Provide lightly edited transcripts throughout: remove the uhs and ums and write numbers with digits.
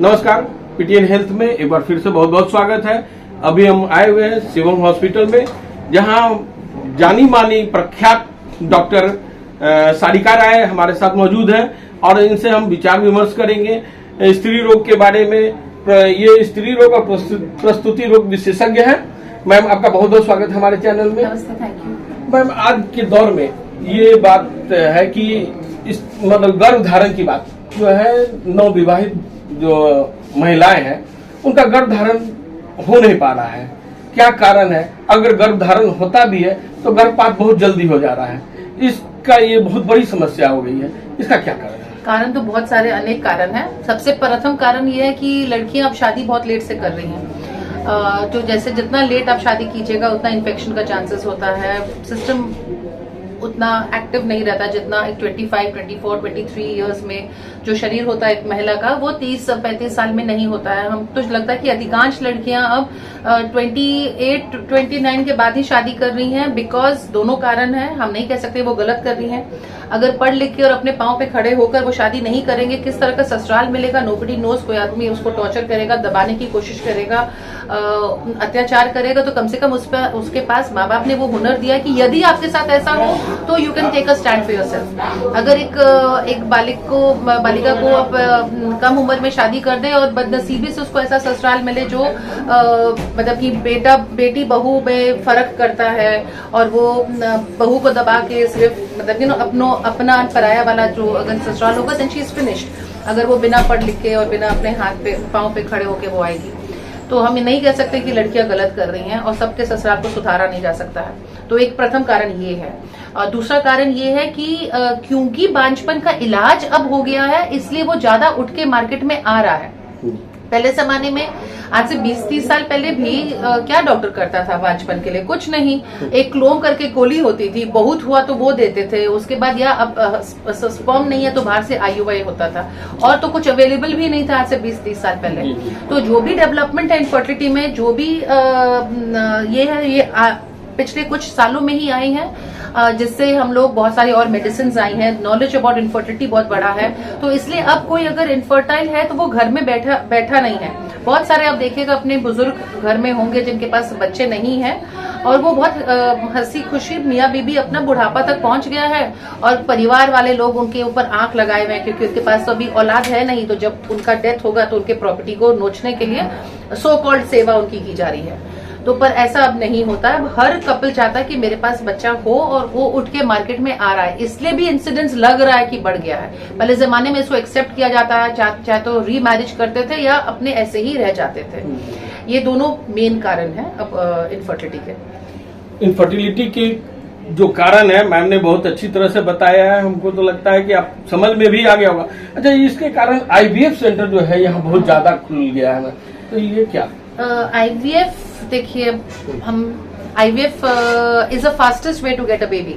नमस्कार, PTN health में एक बार फिर से बहुत बहुत स्वागत है। अभी हम आए हुए हैं शिवम हॉस्पिटल में, जहां जानी मानी प्रख्यात डॉक्टर सारिका राय हमारे साथ मौजूद हैं और इनसे हम विचार विमर्श करेंगे स्त्री रोग के बारे में। ये स्त्री रोग और प्रस्तुति रोग विशेषज्ञ हैं। मैम, आपका बहुत बहुत स्वागत है हमारे चैनल में। नमस्ते, थैंक यू। मैम, आज के दौर में ये बात है कि इस मतलब गर्भ धारण की बात जो है, नवविवाहित जो महिलाएं हैं उनका गर्भ धारण हो नहीं पा रहा है। क्या कारण है? अगर गर्भ धारण होता भी है तो गर्भपात बहुत जल्दी हो जा रहा है। इसका ये बहुत बड़ी समस्या हो गई है। इसका क्या कारण है? कारण तो बहुत सारे अनेक कारण हैं। सबसे प्रथम कारण ये है कि लड़कियां अब शादी बहुत लेट से कर रही हैं। तो जैसे जितना लेट आप शादी कीजिएगा उतना इन्फेक्शन का चांसेस होता है। सिस्टम उतना एक्टिव नहीं रहता जितना एक 25, 24, 23 इयर्स में जो शरीर होता है एक महिला का, वो 30-35 साल में नहीं होता है। हम तो लगता है कि अधिकांश लड़कियां अब 28, 29 के बाद ही शादी कर रही हैं। बिकॉज दोनों कारण हैं, हम नहीं कह सकते वो गलत कर रही हैं। अगर पढ़ लिख के और अपने पांव पे खड़े होकर वो शादी नहीं करेंगे, किस तरह का ससुराल मिलेगा नोबडी नोज। कोई आदमी उसको टॉर्चर करेगा, दबाने की कोशिश करेगा, अत्याचार करेगा, तो कम से कम उसके पास माँ बाप ने वो हुनर दिया कि यदि आपके साथ ऐसा हो तो you can take a stand for yourself. अगर एक बालिका को आप कम उम्र में शादी कर दे और बदनसीबी से उसको ऐसा ससुराल मिले जो मतलब कि बेटी बहू में फर्क करता है और वो बहू को दबा के सिर्फ मतलब अपना पराया वाला जो अगर ससुराल होगा, देन शी इज फिनिश्ड। अगर वो बिना पढ़ लिख के और बिना अपने हाथ पे पांव पे खड़े होके वो आएगी, तो हम नहीं कह सकते कि लड़कियां गलत कर रही हैं और सबके ससुराल को सुधारा नहीं जा सकता है। तो एक प्रथम कारण ये है। और दूसरा कारण ये है कि क्योंकि बांझपन का इलाज अब हो गया है, इसलिए वो ज्यादा उठ के मार्केट में आ रहा है। पहले जमाने में, आज से 20-30 साल पहले भी क्या डॉक्टर करता था बांझपन के लिए? कुछ नहीं। एक क्लोम करके गोली होती थी, बहुत हुआ तो वो देते थे। उसके बाद या अब स्पर्म नहीं है तो बाहर से IUI होता था, और तो कुछ अवेलेबल भी नहीं था आज से 20-30 साल पहले। तो जो भी डेवलपमेंट है इनफर्टिलिटी में, जो भी ये है, ये पिछले कुछ सालों में ही आई है, जिससे हम लोग बहुत सारी और मेडिसिन आई हैं। नॉलेज अबाउट इनफर्टिलिटी बहुत बड़ा है। तो इसलिए अब कोई अगर इनफर्टाइल है तो वो घर में बैठा नहीं है। बहुत सारे आप देखिएगा अपने बुजुर्ग घर में होंगे जिनके पास बच्चे नहीं हैं, और वो बहुत हंसी खुशी मियाँ बीबी अपना बुढ़ापा तक पहुंच गया है, और परिवार वाले लोग उनके ऊपर आंख लगाए हुए हैं क्योंकि उनके पास तो अभी औलाद है नहीं। तो जब उनका डेथ होगा तो उनके प्रॉपर्टी को नोचने के लिए सो कॉल्ड सेवा उनकी की जा रही है। तो पर ऐसा अब नहीं होता है। हर कपल चाहता है कि मेरे पास बच्चा हो, और वो उठ के मार्केट में आ रहा है। इसलिए भी इंसिडेंस लग रहा है कि बढ़ गया है। पहले जमाने में इसको एक्सेप्ट किया जाता है, चाहे तो रीमैरिज करते थे या अपने ऐसे ही रह जाते थे। ये दोनों मेन कारण है अब इनफर्टिलिटी के। इनफर्टिलिटी के जो कारण है मैम ने बहुत अच्छी तरह से बताया है। हमको तो लगता है कि आप समझ में भी आ गया होगा। अच्छा, इसके कारण IVF सेंटर जो है यहाँ बहुत ज्यादा खुल गया है, तो ये क्या? IVF देखिए, हम IVF is a fastest way to get a baby.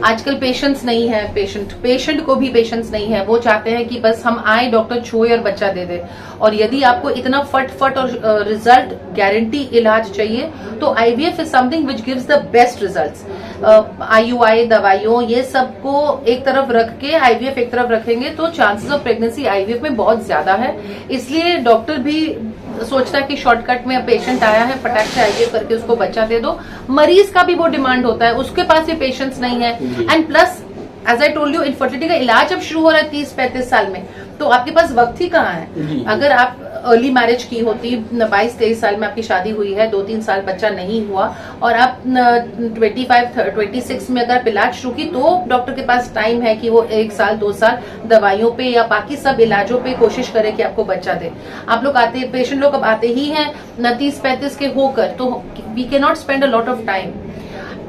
आजकल पेशेंस नहीं है, पेशेंट को भी पेशेंस नहीं है। वो चाहते हैं कि बस हम आए, डॉक्टर छुए और बच्चा दे दे। और यदि आपको इतना फट और रिजल्ट गारंटी इलाज चाहिए तो IVF is something which gives the best results. IUI दवाइयों ये सब को एक तरफ रख के IVF एक तरफ रखेंगे तो चांसेस ऑफ प्रेगनेंसी IVF में बहुत ज्यादा है। इसलिए डॉक्टर भी सोचता है कि शॉर्टकट में पेशेंट आया है, फटाक से IVF करके उसको बच्चा दे दो। मरीज का भी वो डिमांड होता है, उसके पास भी पेशेंस नहीं है। And plus as I told you, infertility का इलाज अब शुरू हो रहा है 30-35 साल में, तो आपके पास वक्त ही कहाँ है। अगर आप अर्ली मैरिज की होती, 22-23 साल में आपकी शादी हुई है, 2-3 साल बच्चा नहीं हुआ, और आप 25-26 में अगर आप इलाज शुरू की, तो डॉक्टर के पास टाइम है कि वो 1 साल 2 साल दवाइयों पे या बाकी सब इलाजों पे कोशिश करे कि आपको बच्चा दे। आप लोग आते, पेशेंट लोग अब आते ही हैं 30-35 के होकर, तो we can not spend a lot of time.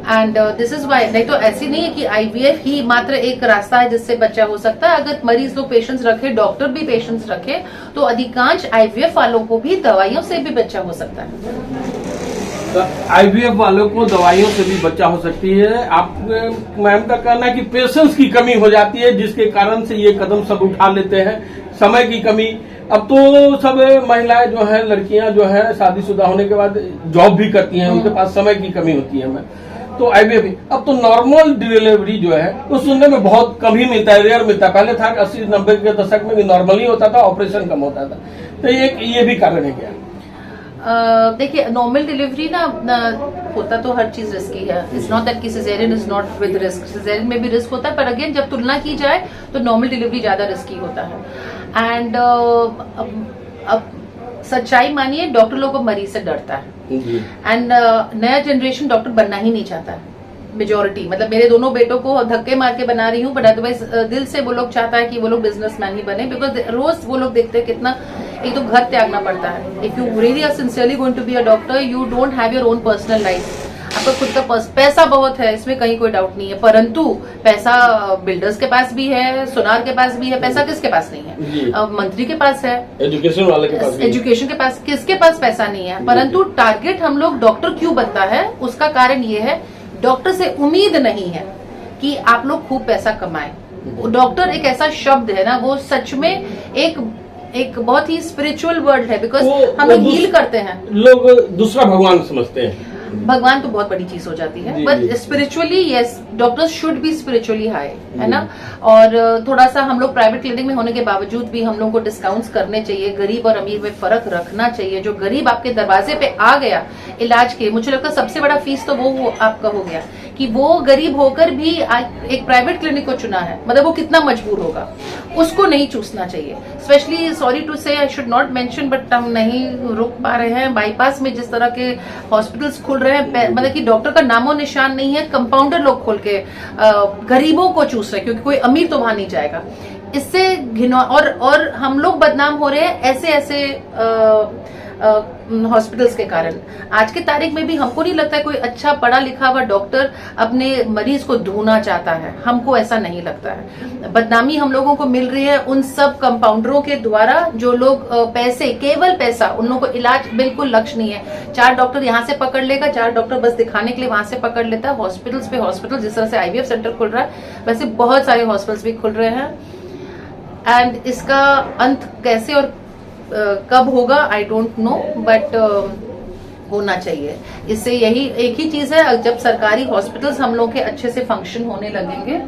And this is why, नहीं तो ऐसी नहीं है कि IVF ही मात्र एक रास्ता है जिससे बच्चा हो सकता है। अगर मरीज लोग पेशेंस रखे, डॉक्टर भी पेशेंस रखे, तो अधिकांश IVF वालों को भी दवाइयों से भी बच्चा हो सकता है। तो IVF वालों को दवाइयों से भी बच्चा हो सकती है। आप मैम का कहना है कि पेशेंस की कमी हो जाती है, जिसके कारण से ये कदम सब उठा लेते हैं। समय की कमी। अब तो सब महिलाएं जो है, लड़कियां जो है, शादीशुदा होने के बाद जॉब भी करती हैं, उनके पास समय की कमी होती है। मैं तो IVF, अब तो नॉर्मल डिलीवरी जो है वो सुनने में बहुत कम ही मिलता है, रेयर मिलता है। पहले था 80-90 के दशक में नॉर्मल ही होता था, ऑपरेशन कम होता था। तो ये भी कारण है क्या? देखिए, नॉर्मल डिलीवरी ना होता तो हर चीज रिस्की है। इट्स नॉट दैट कि caesarean is not with risk, caesarean में भी रिस्क होता है, पर अगेन जब तुलना की जाए तो नॉर्मल डिलीवरी ज्यादा रिस्की होता है। एंड अब सच्चाई मानिए, डॉक्टर लोगों को मरीज से डरता है। एंड नया जनरेशन डॉक्टर बनना ही नहीं चाहता है, मेजोरिटी। मतलब मेरे दोनों बेटों को धक्के मार के बना रही हूँ, बट अदरवाइज दिल से वो लोग चाहता है कि वो लोग बिजनेसमैन ही बने, बिकॉज रोज वो लोग देखते हैं कितना एक तो घर त्यागना पड़ता है। If you really are sincerely going to be a doctor, you don't have your own personal life. आपका खुद का पैसा बहुत है, इसमें कहीं कोई डाउट नहीं है, परंतु पैसा बिल्डर्स के पास भी है, सुनार के पास भी है, पैसा किसके पास नहीं है? मंत्री के पास है, एजुकेशन वाले के पास, एजुकेशन के पास, किसके पास पैसा नहीं है? परंतु टारगेट हम लोग डॉक्टर क्यों बनता है, उसका कारण ये है, डॉक्टर से उम्मीद नहीं है कि आप लोग खूब पैसा कमाएं। डॉक्टर एक ऐसा शब्द है ना, वो सच में एक बहुत ही स्पिरिचुअल वर्ड है, बिकॉज हम लोग हील करते हैं। लोग दूसरा भगवान समझते हैं। भगवान तो बहुत बड़ी चीज हो जाती है, but spiritually yes, doctors should be spiritually high, है ना। और थोड़ा सा हम लोग प्राइवेट क्लिनिक में होने के बावजूद भी हम लोग को डिस्काउंट्स करने चाहिए, गरीब और अमीर में फर्क रखना चाहिए। जो गरीब आपके दरवाजे पे आ गया इलाज के, मुझे लगता है सबसे बड़ा फीस तो वो आपका हो गया कि वो गरीब होकर भी एक प्राइवेट क्लिनिक को चुना है, मतलब वो कितना मजबूर होगा, उसको नहीं चूसना चाहिए। स्पेशली सॉरी टू से, I should not mention, but हम नहीं रुक पा रहे हैं। बाईपास में जिस तरह के हॉस्पिटल्स खुल रहे हैं, मतलब कि डॉक्टर का नामो निशान नहीं है, कंपाउंडर लोग खोल के गरीबों को चूस रहे हैं, क्योंकि कोई अमीर तो वहां नहीं जाएगा। इससे घिनौ और हम लोग बदनाम हो रहे हैं ऐसे ऐसे हॉस्पिटल्स के कारण। आज के तारीख में भी हमको नहीं लगता है कोई अच्छा पढ़ा लिखा हुआ डॉक्टर अपने मरीज को धोना चाहता है, हमको ऐसा नहीं लगता है। बदनामी हम लोगों को मिल रही है उन सब कंपाउंडरों के द्वारा, जो लोग पैसे, केवल पैसा, उन लोगों को इलाज बिल्कुल लक्ष्य नहीं है। 4 डॉक्टर यहाँ से पकड़ लेगा, 4 डॉक्टर बस दिखाने के लिए वहां से पकड़ लेता है। हॉस्पिटल्स पे हॉस्पिटल, जिस तरह से IVF सेंटर खुल रहा है, वैसे बहुत सारे हॉस्पिटल्स भी खुल रहे हैं। एंड इसका अंत कैसे और कब होगा आई डोंट नो, बट होना चाहिए। इससे यही एक ही चीज है, जब सरकारी हॉस्पिटल्स हम लोग के अच्छे से फंक्शन होने लगेंगे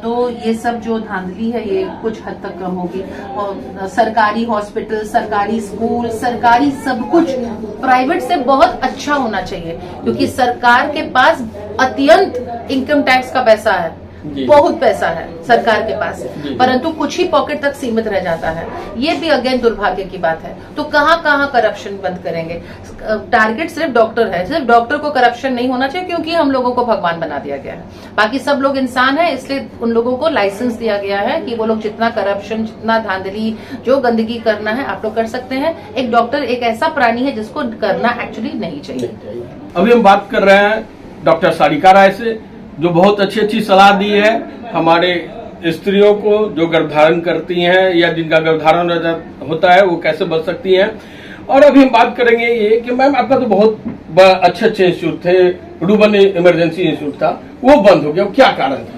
तो ये सब जो धांधली है ये कुछ हद तक कम होगी। और सरकारी हॉस्पिटल, सरकारी स्कूल, सरकारी सब कुछ प्राइवेट से बहुत अच्छा होना चाहिए, क्योंकि सरकार के पास अत्यंत इनकम टैक्स का पैसा है, बहुत पैसा है सरकार के पास, परंतु कुछ ही पॉकेट तक सीमित रह जाता है। ये भी अगेन दुर्भाग्य की बात है। तो कहाँ कहाँ करप्शन बंद करेंगे? टारगेट सिर्फ डॉक्टर है, सिर्फ डॉक्टर को करप्शन नहीं होना चाहिए, क्योंकि हम लोगों को भगवान बना दिया गया है। बाकी सब लोग इंसान है, इसलिए उन लोगों को लाइसेंस दिया गया है कि वो लोग जितना करप्शन, जितना धांधली, जो गंदगी करना है आप लोग कर सकते हैं। एक डॉक्टर एक ऐसा प्राणी है जिसको करना एक्चुअली नहीं चाहिए। अभी हम बात कर रहे हैं डॉक्टर सारिका राय से, जो बहुत अच्छी अच्छी सलाह दी है हमारे स्त्रियों को जो गर्भधारण करती हैं या जिनका गर्भधारण होता है वो कैसे बच सकती हैं। और अभी हम बात करेंगे ये कि मैम आपका तो बहुत अच्छे अच्छे इंस्टीट्यूट थे, रूबन इमरजेंसी इंस्टीट्यूट था, वो बंद हो गया, क्या कारण था?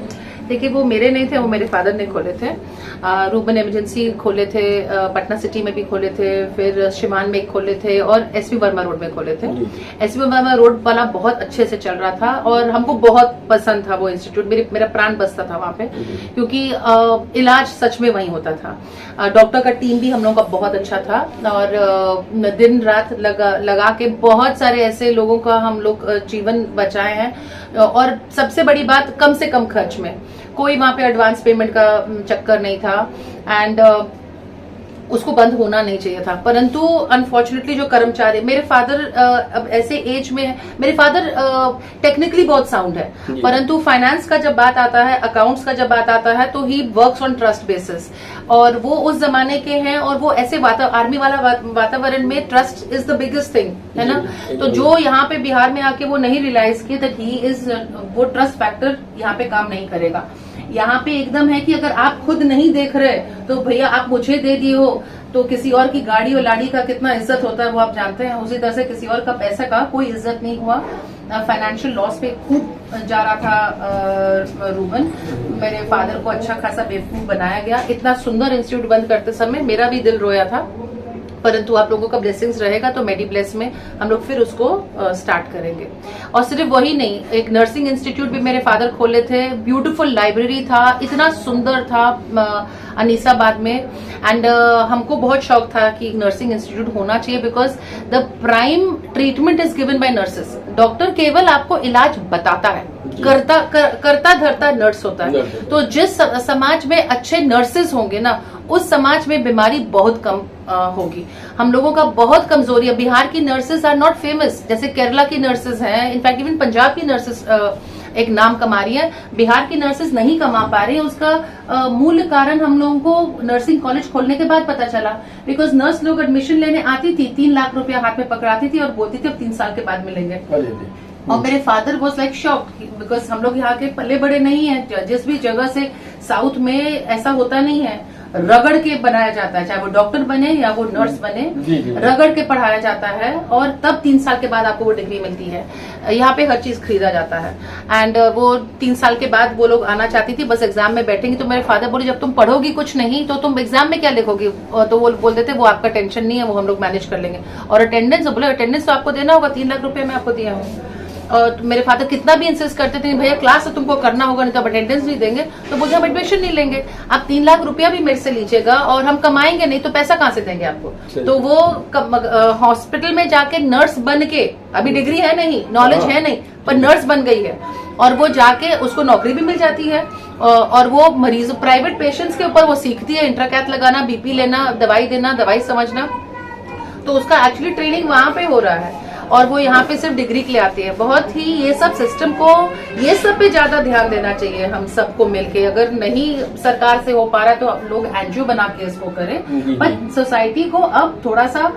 देखिए, वो मेरे नहीं थे, वो मेरे फादर ने खोले थे। रूबन इमरजेंसी खोले थे, पटना सिटी में भी खोले थे, फिर शिमान में खोले थे और SP वर्मा रोड में खोले थे। SP वर्मा रोड वाला बहुत अच्छे से चल रहा था और हमको बहुत पसंद था वो इंस्टीट्यूट, मेरा प्राण बसता था वहाँ पे, क्योंकि इलाज सच में वहीं होता था। डॉक्टर का टीम भी हम लोगों का बहुत अच्छा था और दिन रात लगा के बहुत सारे ऐसे लोगों का हम लोग जीवन बचाए हैं। और सबसे बड़ी बात, कम से कम खर्च में, कोई वहां पे एडवांस पेमेंट का चक्कर नहीं था। एंड उसको बंद होना नहीं चाहिए था, परंतु अनफॉर्चुनेटली जो कर्मचारी, मेरे फादर अब ऐसे एज में है, मेरे फादर टेक्निकली बहुत साउंड है, परंतु फाइनेंस का जब बात आता है, अकाउंट्स का जब बात आता है, तो he works on trust basis. और वो उस जमाने के हैं और वो ऐसे आर्मी वाला वातावरण में trust is the biggest thing, है ना। तो जो यहाँ पे बिहार में आके वो नहीं रियलाइज किए दैट ही इज, वो ट्रस्ट फैक्टर यहाँ पे काम नहीं करेगा। यहाँ पे एकदम है कि अगर आप खुद नहीं देख रहे तो भैया आप मुझे दे दिए हो, तो किसी और की गाड़ी और लाड़ी का कितना इज्जत होता है वो आप जानते हैं। उसी तरह से किसी और का पैसा का कोई इज्जत नहीं हुआ। फाइनेंशियल लॉस पे खूब जा रहा था रूबन। मेरे फादर को अच्छा खासा बेवकूफ बनाया गया। इतना सुंदर इंस्टीट्यूट बंद करते समय मेरा भी दिल रोया था, परंतु आप लोगों का ब्लेसिंग्स रहेगा तो मेडिब्लेस में हम लोग फिर उसको स्टार्ट करेंगे। और सिर्फ वही नहीं, एक नर्सिंग इंस्टीट्यूट भी मेरे फादर खोले थे, ब्यूटीफुल लाइब्रेरी था, इतना सुंदर था अनीसाबाद में। एंड हमको बहुत शौक था कि नर्सिंग इंस्टीट्यूट होना चाहिए, because the prime treatment is given by nurses. Doctor केवल आपको इलाज बताता है, करता धरता नर्स होता है। तो जिस समाज में अच्छे नर्सेज होंगे ना, उस समाज में बीमारी बहुत कम होगी। हम लोगों का बहुत कमजोरी है। बिहार की नर्सेज आर नॉट फेमस, जैसे केरला की नर्सेज हैं, इनफैक्ट इवन पंजाब की नर्सेज एक नाम कमा रही है, बिहार की नर्सेज नहीं कमा पा रही है। उसका मूल कारण हम लोगों को नर्सिंग कॉलेज खोलने के बाद पता चला। बिकॉज नर्स लोग एडमिशन लेने आती थी, 3 लाख रुपया हाथ में पकड़ाती थी और बोलती थी अब 3 साल के बाद मिलेंगे। और मेरे father was like shock, because हम लोग यहाँ के पले बड़े नहीं है। जिस भी जगह से साउथ में ऐसा होता नहीं है, रगड़ के बनाया जाता है, चाहे वो डॉक्टर बने या वो नर्स बने, रगड़ के पढ़ाया जाता है और तब 3 साल के बाद आपको वो डिग्री मिलती है। यहाँ पे हर चीज खरीदा जाता है। एंड वो 3 साल के बाद वो लोग आना चाहती थी, बस एग्जाम में बैठेंगी। तो मेरे फादर बोले जब तुम पढ़ोगी कुछ नहीं तो तुम एग्जाम में क्या लिखोगी? तो वो बोल देते वो आपका टेंशन नहीं है, वो हम लोग मैनेज कर लेंगे। और अटेंडेंस, बोले अटेंडेंस तो आपको देना होगा, 3 लाख रुपए मैं आपको दिया हूँ। और मेरे फादर कितना भी इंसिस्ट करते थे भैया क्लास तो तुमको करना होगा, नहीं तो अटेंडेंस नहीं देंगे, तो बोझे हम एडमिशन नहीं लेंगे। आप 3 लाख रुपया भी मेरे से लीजिएगा और हम कमाएंगे नहीं तो पैसा कहाँ से देंगे आपको? तो वो हॉस्पिटल में जाके नर्स बन के, अभी डिग्री है नहीं, नॉलेज है नहीं, पर नर्स बन गई है और वो जाके उसको नौकरी भी मिल जाती है। और वो मरीज प्राइवेट पेशेंट्स के ऊपर वो सीखती है इंट्राकैथ लगाना, बीपी लेना, दवाई देना, दवाई समझना। तो उसका एक्चुअली ट्रेनिंग वहां पे हो रहा है और वो यहाँ पे सिर्फ डिग्री के लिए आती है। बहुत ही ये सब सिस्टम को, ये सब पे ज्यादा ध्यान देना चाहिए हम सबको मिलके। अगर नहीं सरकार से हो पा रहा है तो आप लोग एनजीओ बना के इसको करें, पर सोसाइटी को अब थोड़ा सा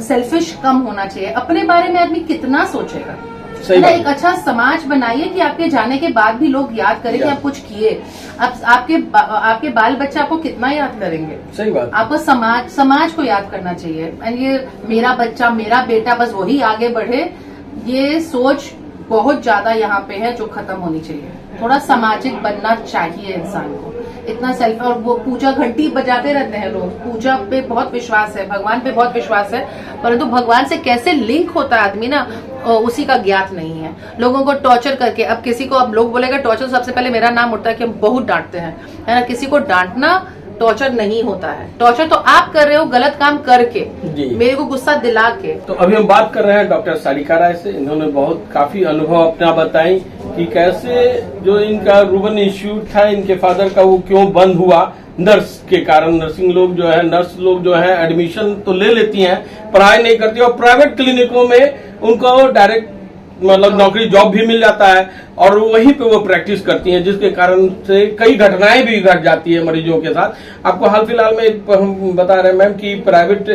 सेल्फिश कम होना चाहिए। अपने बारे में आदमी कितना सोचेगा? एक अच्छा समाज बनाइए कि आपके जाने के बाद भी लोग याद करें कि आप कुछ किए। अब आपके बाल बच्चे आपको कितना याद करेंगे? सही बात। आपको समाज को याद करना चाहिए। एंड ये मेरा बच्चा, मेरा बेटा, बस वही आगे बढ़े, ये सोच बहुत ज्यादा यहाँ पे है जो खत्म होनी चाहिए। थोड़ा सामाजिक बनना चाहिए इंसान को। इतना सेल्फ, और वो पूजा घंटी बजाते रहते हैं लोग, पूजा पे बहुत विश्वास है, भगवान पे बहुत विश्वास है, परंतु भगवान से कैसे लिंक होता है आदमी ना, उसी का ज्ञात नहीं है। लोगों को टॉर्चर करके, अब किसी को, अब लोग बोलेगा टॉर्चर, सबसे पहले मेरा नाम उठता है कि हम बहुत डांटते हैं, है ना। किसी को डांटना टॉर्चर नहीं होता है। टॉर्चर तो आप कर रहे हो गलत काम करके, मेरे को गुस्सा दिला के। तो अभी हम बात कर रहे हैं डॉक्टर सारिका राय से। इन्होंने बहुत काफी अनुभव अपना बताई कि कैसे जो इनका रूबन इंस्टीट्यूट था, इनके फादर का, वो क्यों बंद हुआ नर्स के कारण। नर्सिंग लोग जो है, नर्स लोग जो है एडमिशन तो ले लेती हैं, पढ़ाई नहीं करती, और प्राइवेट क्लिनिकों में उनको डायरेक्ट मतलब नौकरी, जॉब भी मिल जाता है और वहीं पे वो प्रैक्टिस करती हैं, जिसके कारण से कई घटनाएं भी घट जाती है मरीजों के साथ। आपको हाल फिलहाल में हम बता रहे हैं मैम कि प्राइवेट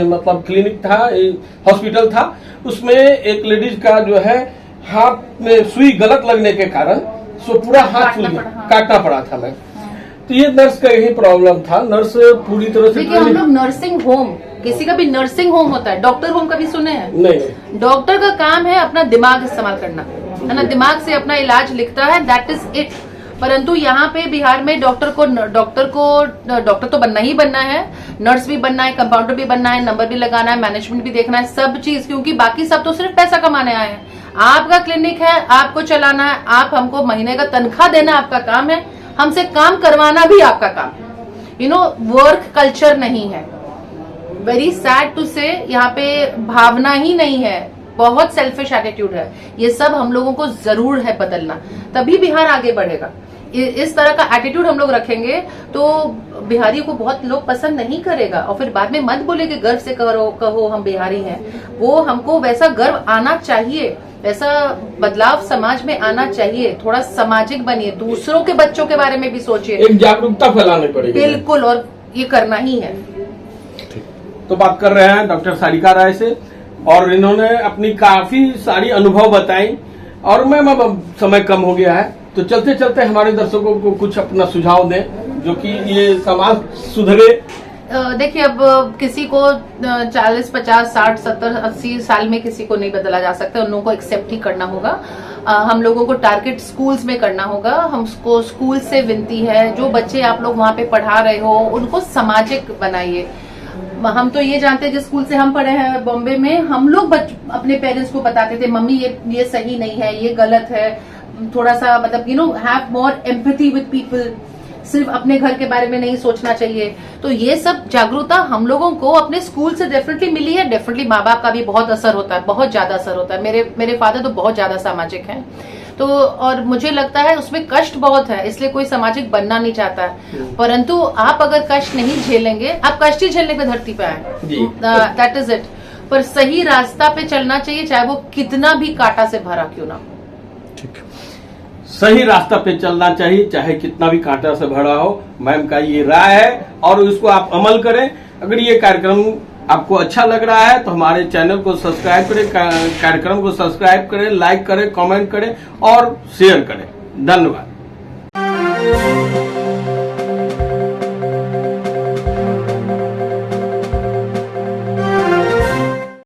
मतलब क्लिनिक था, हॉस्पिटल था, उसमें एक लेडीज का जो है हाथ में सुई गलत लगने के कारण सो पूरा हाथ फूल गया, काटना पड़ा था मैम। तो ये नर्स का यही प्रॉब्लम था। नर्स पूरी तरह से, देखिए हम लोग नर्सिंग होम, किसी का भी नर्सिंग होम होता है, डॉक्टर होम कभी सुने हैं? नहीं। डॉक्टर का काम है अपना दिमाग इस्तेमाल करना, है ना, दिमाग से अपना इलाज लिखता है, दैट इज इट। परंतु यहाँ पे बिहार में डॉक्टर तो बनना ही बनना है, नर्स भी बनना है, कंपाउंडर भी बनना है, नंबर भी लगाना है, मैनेजमेंट भी देखना है, सब चीज, क्योंकि बाकी सब तो सिर्फ पैसा कमाने आए हैं। आपका क्लिनिक है, आपको चलाना है, आप हमको महीने का तनख्वाह देना आपका काम है, हमसे काम करवाना भी आपका काम है। वर्क कल्चर नहीं है। वेरी सैड टू से, यहाँ पे भावना ही नहीं है, बहुत सेल्फिश एटीट्यूड है। ये सब हम लोगों को जरूर है बदलना, तभी बिहार आगे बढ़ेगा। इस तरह का एटीट्यूड हम लोग रखेंगे तो बिहारी को बहुत लोग पसंद नहीं करेगा, और फिर बाद में मत बोले कि गर्व से कहो हम बिहारी हैं। वो हमको वैसा गर्व आना चाहिए, वैसा बदलाव समाज में आना चाहिए। थोड़ा सामाजिक बनिए, दूसरों के बच्चों के बारे में भी सोचिए, एक जागरूकता फैलानी पड़ेगी। बिल्कुल, और ये करना ही है। तो बात कर रहे हैं डॉक्टर सारिका राय से, और इन्होंने अपनी काफी सारी अनुभव बताई। और मैम अब समय कम हो गया है, तो चलते चलते हमारे दर्शकों को कुछ अपना सुझाव दें जो कि ये समाज सुधरे। देखिए, अब किसी को 40, 50, 60, 70, 80 साल में किसी को नहीं बदला जा सकता, उन लोगों को एक्सेप्ट ही करना होगा। हम लोगों को टारगेट स्कूल्स में करना होगा। हमको स्कूल से विनती है, जो बच्चे आप लोग वहाँ पे पढ़ा रहे हो उनको सामाजिक बनाइए। हम तो ये जानते हैं, जिस स्कूल से हम पढ़े हैं बॉम्बे में, हम लोग अपने पेरेंट्स को बताते थे, मम्मी ये सही नहीं है, ये गलत है, थोड़ा सा मतलब have more empathy with people, सिर्फ अपने घर के बारे में नहीं सोचना चाहिए। तो ये सब जागरूकता हम लोगों को अपने स्कूल से डेफिनेटली मिली है। डेफिनेटली माँ बाप का भी बहुत असर होता है, बहुत ज्यादा असर होता है। मेरे फादर तो बहुत ज्यादा सामाजिक हैं, तो और मुझे लगता है उसमें कष्ट बहुत है, इसलिए कोई सामाजिक बनना नहीं चाहता है। परंतु आप अगर कष्ट नहीं झेलेंगे, आप कष्ट ही झेलने पे धरती पे आए, दैट इज इट। पर सही रास्ता पे चलना चाहिए, चाहे वो कितना भी कांटा से भरा क्यों ना। ठीक, सही रास्ता पे चलना चाहिए, चाहे कितना भी कांटा से भरा हो। मैम का ये राय है और इसको आप अमल करें। अगर ये कार्यक्रम आपको अच्छा लग रहा है तो हमारे चैनल को सब्सक्राइब करें, कार्यक्रम को सब्सक्राइब करें, लाइक करें, कमेंट करें और शेयर करें। धन्यवाद।